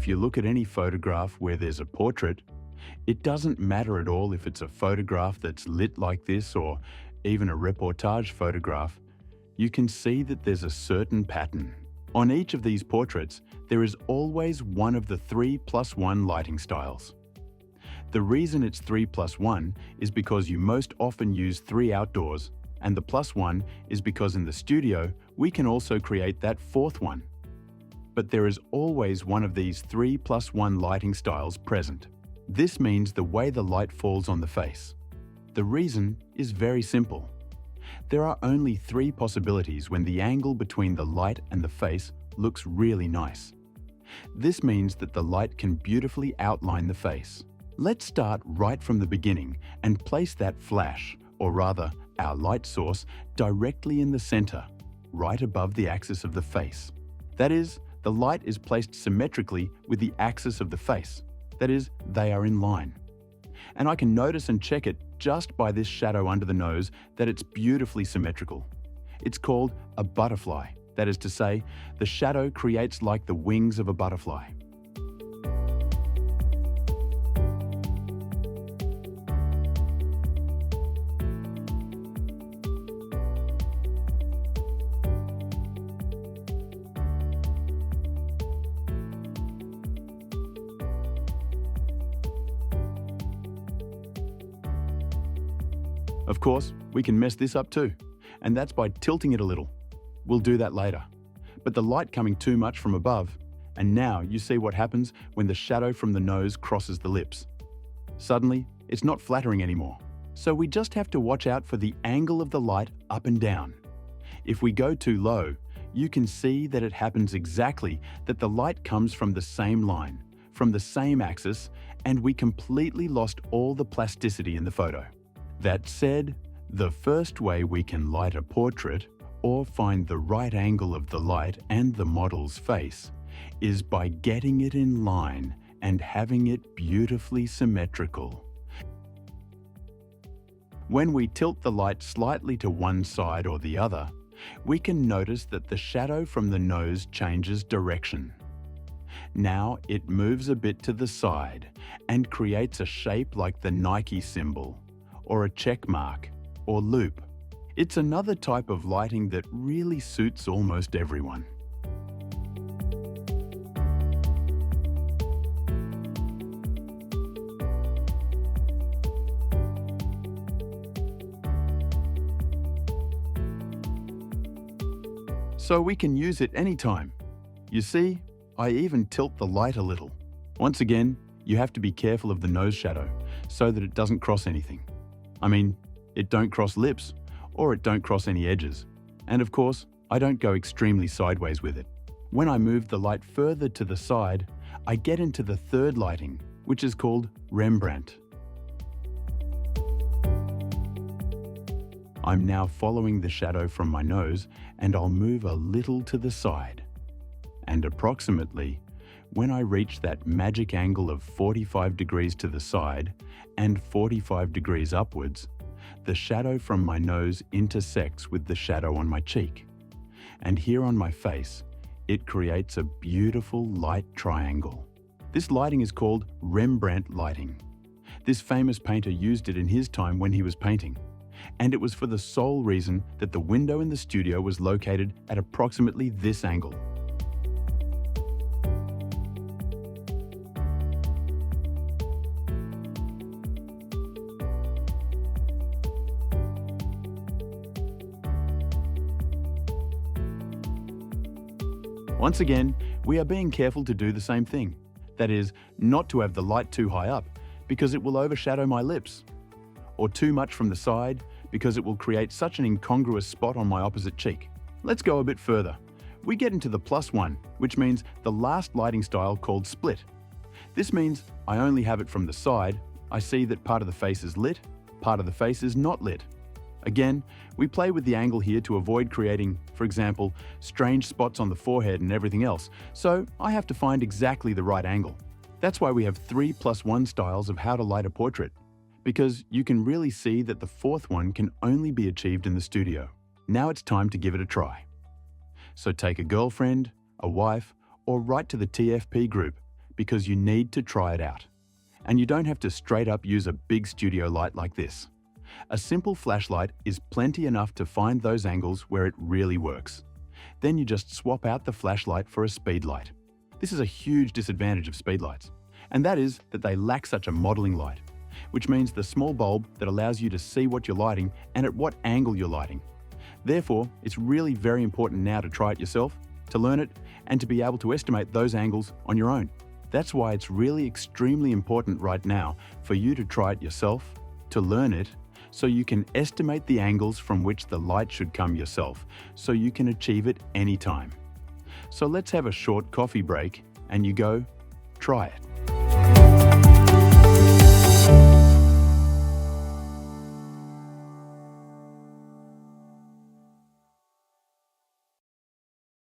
if you look at any photograph where there's a portrait, it doesn't matter at all if it's a photograph that's lit like this or even a reportage photograph, you can see that there's a certain pattern. On each of these portraits, there is always one of the 3+1 lighting styles. The reason it's 3+1 is because you most often use 3 outdoors, and the +1 is because in the studio, we can also create that 4th one. But there is always one of these 3+1 lighting styles present. This means the way the light falls on the face. The reason is very simple. There are only 3 possibilities when the angle between the light and the face looks really nice. This means that the light can beautifully outline the face. Let's start right from the beginning and place that flash, or rather, our light source, directly in the center, right above the axis of the face. That is, the light is placed symmetrically with the axis of the face. That is, they are in line. And I can notice and check it just by this shadow under the nose that it's beautifully symmetrical. It's called a butterfly. That is to say, the shadow creates like the wings of a butterfly. Of course, we can mess this up too, and that's by tilting it a little. We'll do that later. But the light coming too much from above, and now you see what happens when the shadow from the nose crosses the lips. Suddenly, it's not flattering anymore. So we just have to watch out for the angle of the light up and down. If we go too low, you can see that it happens exactly that the light comes from the same line, from the same axis, and we completely lost all the plasticity in the photo. That said, the first way we can light a portrait or find the right angle of the light and the model's face is by getting it in line and having it beautifully symmetrical. When we tilt the light slightly to one side or the other, we can notice that the shadow from the nose changes direction. Now it moves a bit to the side and creates a shape like the Nike symbol, or a check mark, or loop. It's another type of lighting that really suits almost everyone. So we can use it anytime. You see, I even tilt the light a little. Once again, you have to be careful of the nose shadow so that it doesn't cross anything. I mean, it don't cross lips, or it don't cross any edges. And of course, I don't go extremely sideways with it. When I move the light further to the side, I get into the third lighting, which is called Rembrandt. I'm now following the shadow from my nose, and I'll move a little to the side. And approximately, when I reach that magic angle of 45 degrees to the side and 45 degrees upwards, the shadow from my nose intersects with the shadow on my cheek. And here on my face, it creates a beautiful light triangle. This lighting is called Rembrandt lighting. This famous painter used it in his time when he was painting. And it was for the sole reason that the window in the studio was located at approximately this angle. Once again, we are being careful to do the same thing. That is, not to have the light too high up, because it will overshadow my lips, or too much from the side, because it will create such an incongruous spot on my opposite cheek. Let's go a bit further. We get into the +1, which means the last lighting style called split. This means I only have it from the side. I see that part of the face is lit, part of the face is not lit. Again, we play with the angle here to avoid creating, for example, strange spots on the forehead and everything else, so I have to find exactly the right angle. That's why we have 3+1 styles of how to light a portrait, because you can really see that the fourth one can only be achieved in the studio. Now it's time to give it a try. So take a girlfriend, a wife, or write to the TFP group, because you need to try it out. And you don't have to straight up use a big studio light like this. A simple flashlight is plenty enough to find those angles where it really works. Then you just swap out the flashlight for a speedlight. This is a huge disadvantage of speedlights, and that is that they lack such a modeling light, which means the small bulb that allows you to see what you're lighting and at what angle you're lighting. Therefore, it's really very important now to try it yourself, to learn it, and to be able to estimate those angles on your own. That's why it's really extremely important right now for you to try it yourself, to learn it, so you can estimate the angles from which the light should come yourself, so you can achieve it anytime. So let's have a short coffee break and you go, try it.